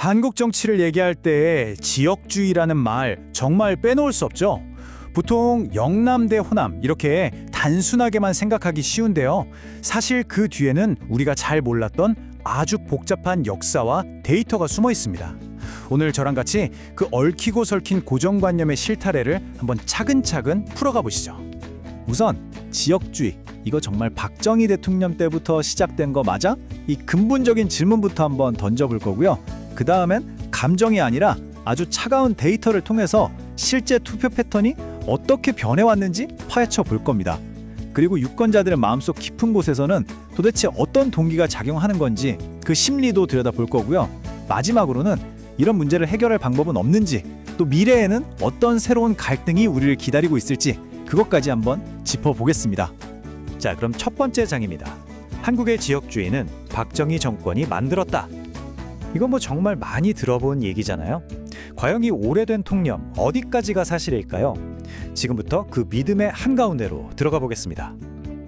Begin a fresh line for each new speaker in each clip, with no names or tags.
한국 정치를 얘기할 때 지역주의라는 말 정말 빼놓을 수 없죠. 보통 영남 대 호남 이렇게 단순하게만 생각하기 쉬운데요. 사실 그 뒤에는 우리가 잘 몰랐던 아주 복잡한 역사와 데이터가 숨어 있습니다. 오늘 저랑 같이 그 얽히고 설킨 고정관념의 실타래를 한번 차근차근 풀어가 보시죠. 우선 지역주의, 이거 정말 박정희 대통령 때부터 시작된 거 맞아? 이 근본적인 질문부터 한번 던져볼 거고요. 그 다음엔 감정이 아니라 아주 차가운 데이터를 통해서 실제 투표 패턴이 어떻게 변해왔는지 파헤쳐 볼 겁니다. 그리고 유권자들의 마음속 깊은 곳에서는 도대체 어떤 동기가 작용하는 건지 그 심리도 들여다볼 거고요. 마지막으로는 이런 문제를 해결할 방법은 없는지, 또 미래에는 어떤 새로운 갈등이 우리를 기다리고 있을지 그것까지 한번 짚어보겠습니다.
자, 그럼 첫 번째 장입니다. 한국의 지역주의는 박정희 정권이 만들었다. 이건 뭐 정말 많이 들어본 얘기잖아요. 과연 이 오래된 통념 어디까지가 사실일까요? 지금부터 그 믿음의 한가운데로 들어가 보겠습니다.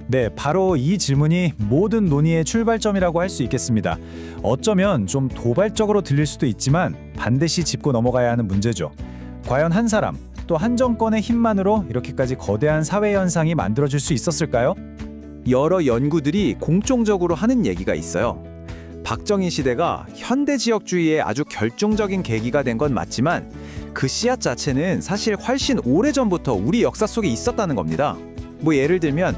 네, 바로 이 질문이 모든 논의의 출발점이라고 할 수 있겠습니다. 어쩌면 좀 도발적으로 들릴 수도 있지만 반드시 짚고 넘어가야 하는 문제죠. 과연 한 사람, 또 한 정권의 힘만으로 이렇게까지 거대한 사회 현상이 만들어질 수 있었을까요?
여러 연구들이 공통적으로 하는 얘기가 있어요. 박정희 시대가 현대 지역주의의 아주 결정적인 계기가 된 건 맞지만 그 씨앗 자체는 사실 훨씬 오래전부터 우리 역사 속에 있었다는 겁니다. 뭐 예를 들면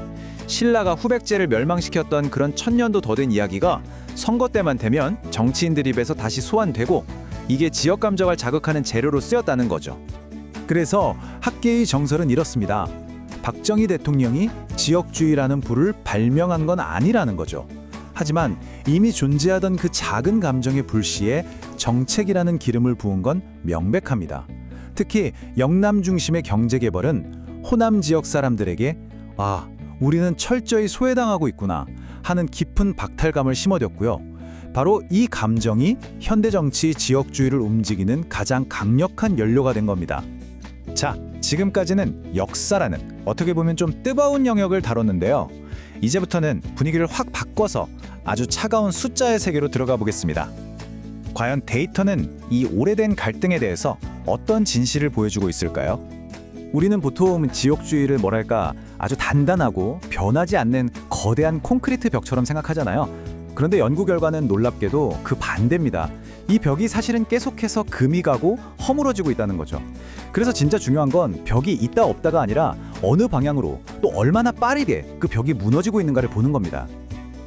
신라가 후백제를 멸망시켰던 그런 1000년도 더 된 이야기가 선거 때만 되면 정치인들 입에서 다시 소환되고 이게 지역 감정을 자극하는 재료로 쓰였다는 거죠.
그래서 학계의 정설은 이렇습니다. 박정희 대통령이 지역주의라는 불을 발명한 건 아니라는 거죠. 하지만 이미 존재하던 그 작은 감정의 불씨에 정책이라는 기름을 부은 건 명백합니다. 특히 영남 중심의 경제개발은 호남 지역 사람들에게 아, 우리는 철저히 소외당하고 있구나 하는 깊은 박탈감을 심어줬고요. 바로 이 감정이 현대정치 지역주의를 움직이는 가장 강력한 연료가 된 겁니다. 자, 지금까지는 역사라는 어떻게 보면 좀 뜨거운 영역을 다뤘는데요. 이제부터는 분위기를 확 바꿔서 아주 차가운 숫자의 세계로 들어가 보겠습니다. 과연 데이터는 이 오래된 갈등에 대해서 어떤 진실을 보여주고 있을까요? 우리는 보통 지역주의를 뭐랄까 아주 단단하고 변하지 않는 거대한 콘크리트 벽처럼 생각하잖아요. 그런데 연구 결과는 놀랍게도 그 반대입니다. 이 벽이 사실은 계속해서 금이 가고 허물어지고 있다는 거죠. 그래서 진짜 중요한 건 벽이 있다 없다가 아니라 어느 방향으로 또 얼마나 빠르게 그 벽이 무너지고 있는가를 보는 겁니다.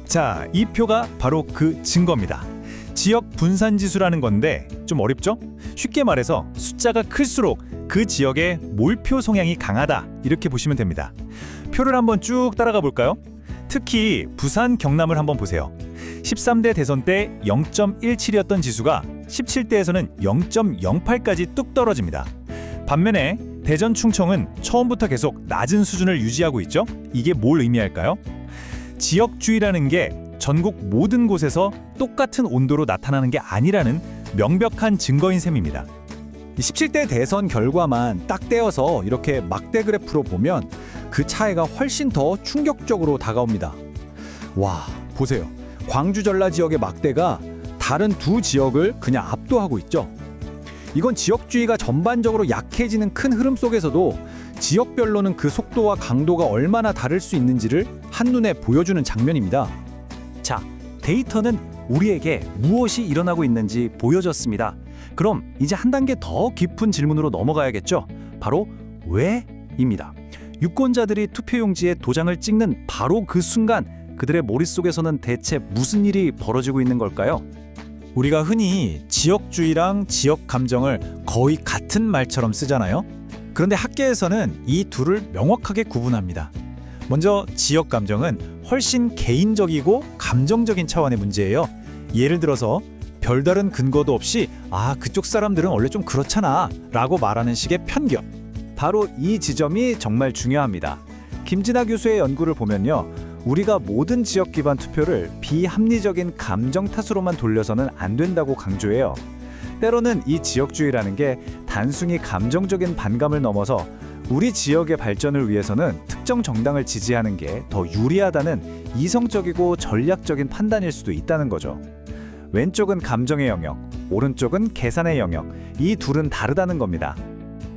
자, 이 표가 바로 그 증거입니다. 지역 분산 지수라는 건데 좀 어렵죠? 쉽게 말해서 숫자가 클수록 그 지역의 몰표 성향이 강하다 이렇게 보시면 됩니다. 표를 한번 쭉 따라가 볼까요? 특히 부산 경남을 한번 보세요. 13대 대선 때 0.17이었던 지수가 17대에서는 0.08까지 뚝 떨어집니다. 반면에 대전 충청은 처음부터 계속 낮은 수준을 유지하고 있죠. 이게 뭘 의미할까요? 지역주의라는 게 전국 모든 곳에서 똑같은 온도로 나타나는 게 아니라는 명백한 증거인 셈입니다. 17대 대선 결과만 딱 떼어서 이렇게 막대 그래프로 보면 그 차이가 훨씬 더 충격적으로 다가옵니다. 와, 보세요. 광주 전라 지역의 막대가 다른 두 지역을 그냥 압도하고 있죠. 이건 지역주의가 전반적으로 약해지는 큰 흐름 속에서도 지역별로는 그 속도와 강도가 얼마나 다를 수 있는지를 한눈에 보여주는 장면입니다. 자, 데이터는 우리에게 무엇이 일어나고 있는지 보여줬습니다. 그럼 이제 한 단계 더 깊은 질문으로 넘어가야겠죠. 바로 왜입니다. 유권자들이 투표용지에 도장을 찍는 바로 그 순간 그들의 머릿속에서는 대체 무슨 일이 벌어지고 있는 걸까요? 우리가 흔히 지역주의랑 지역 감정을 거의 같은 말처럼 쓰잖아요. 그런데 학계에서는 이 둘을 명확하게 구분합니다. 먼저 지역 감정은 훨씬 개인적이고 감정적인 차원의 문제예요. 예를 들어서 별다른 근거도 없이 아, 그쪽 사람들은 원래 좀 그렇잖아 라고 말하는 식의 편견. 바로 이 지점이 정말 중요합니다. 김진아 교수의 연구를 보면요. 우리가 모든 지역 기반 투표를 비합리적인 감정 탓으로만 돌려서는 안 된다고 강조해요. 때로는 이 지역주의라는 게 단순히 감정적인 반감을 넘어서 우리 지역의 발전을 위해서는 특정 정당을 지지하는 게 더 유리하다는 이성적이고 전략적인 판단일 수도 있다는 거죠. 왼쪽은 감정의 영역,
오른쪽은 계산의 영역. 이 둘은 다르다는 겁니다.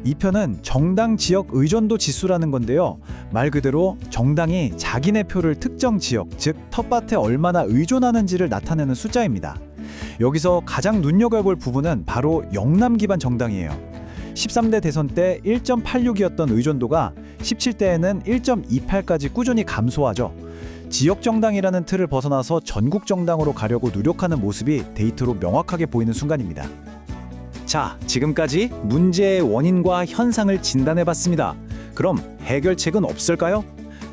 이 편은 정당 지역 의존도 지수라는 건데요. 말 그대로 정당이 자기네 표를 특정 지역, 즉 텃밭에 얼마나 의존하는지를 나타내는 숫자입니다. 여기서 가장 눈여겨볼 부분은 바로 영남 기반 정당이에요. 13대 대선 때 1.86이었던 의존도가 17대에는 1.28까지 꾸준히 감소하죠. 지역 정당이라는 틀을 벗어나서 전국 정당으로 가려고 노력하는 모습이 데이터로 명확하게 보이는 순간입니다. 자, 지금까지 문제의 원인과 현상을 진단해봤습니다. 그럼 해결책은 없을까요?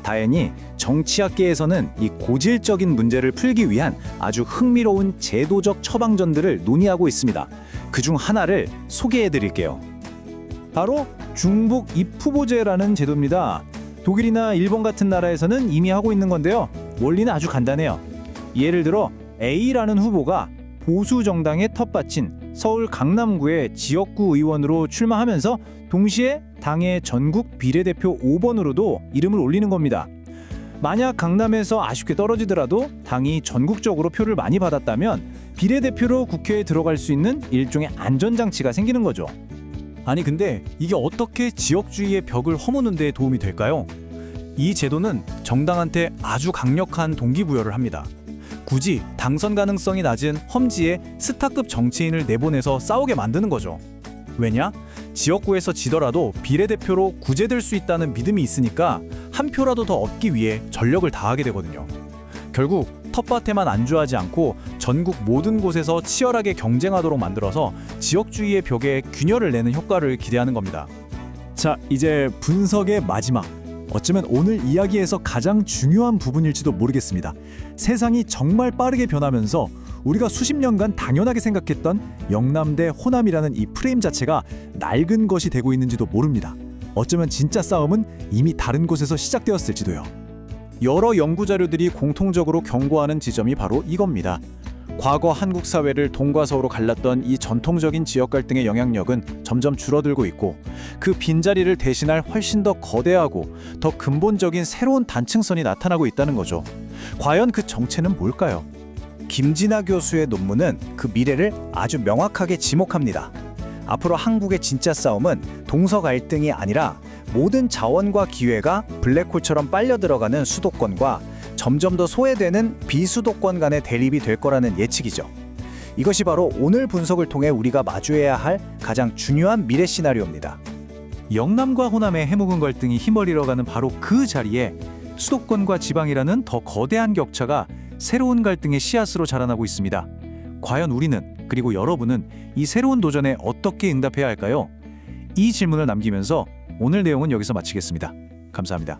다행히 정치학계에서는 이 고질적인 문제를 풀기 위한 아주 흥미로운 제도적 처방전들을 논의하고 있습니다. 그중 하나를 소개해드릴게요. 바로 중북 입후보제라는 제도입니다. 독일이나 일본 같은 나라에서는 이미 하고 있는 건데요. 원리는 아주 간단해요. 예를 들어 A라는 후보가 보수 정당의 텃밭인 서울 강남구의 지역구 의원으로 출마하면서 동시에 당의 전국 비례대표 5번으로도 이름을 올리는 겁니다. 만약 강남에서 아쉽게 떨어지더라도 당이 전국적으로 표를 많이 받았다면 비례대표로 국회에 들어갈 수 있는 일종의 안전장치가 생기는 거죠. 아니 근데 이게 어떻게 지역주의의 벽을 허무는 데 도움이 될까요? 이 제도는 정당한테 아주 강력한 동기부여를 합니다. 굳이 당선 가능성이 낮은 험지에 스타급 정치인을 내보내서 싸우게 만드는 거죠. 왜냐? 지역구에서 지더라도 비례대표로 구제될 수 있다는 믿음이 있으니까 한 표라도 더 얻기 위해 전력을 다하게 되거든요. 결국 텃밭에만 안주하지 않고 전국 모든 곳에서 치열하게 경쟁하도록 만들어서 지역주의의 벽에 균열을 내는 효과를 기대하는 겁니다. 자, 이제 분석의 마지막. 어쩌면 오늘 이야기에서 가장 중요한 부분일지도 모르겠습니다. 세상이 정말 빠르게 변하면서 우리가 수십 년간 당연하게 생각했던 영남 대 호남이라는 이 프레임 자체가 낡은 것이 되고 있는지도 모릅니다. 어쩌면 진짜 싸움은 이미 다른 곳에서 시작되었을지도요. 여러 연구 자료들이 공통적으로 경고하는 지점이 바로 이겁니다. 과거 한국 사회를 동과 서로 갈랐던 이 전통적인 지역 갈등의 영향력은 점점 줄어들고 있고 그 빈자리를 대신할 훨씬 더 거대하고 더 근본적인 새로운 단층선이 나타나고 있다는 거죠. 과연 그 정체는 뭘까요? 김진아 교수의 논문은 그 미래를 아주 명확하게 지목합니다. 앞으로 한국의 진짜 싸움은 동서 갈등이 아니라 모든 자원과 기회가 블랙홀처럼 빨려 들어가는 수도권과 점점 더 소외되는 비수도권 간의 대립이 될 거라는 예측이죠. 이것이 바로 오늘 분석을 통해 우리가 마주해야 할 가장 중요한 미래 시나리오입니다. 영남과 호남의 해묵은 갈등이 힘을 잃어가는 바로 그 자리에 수도권과 지방이라는 더 거대한 격차가 새로운 갈등의 씨앗으로 자라나고 있습니다. 과연 우리는, 그리고 여러분은 이 새로운 도전에 어떻게 응답해야 할까요? 이 질문을 남기면서 오늘 내용은 여기서 마치겠습니다. 감사합니다.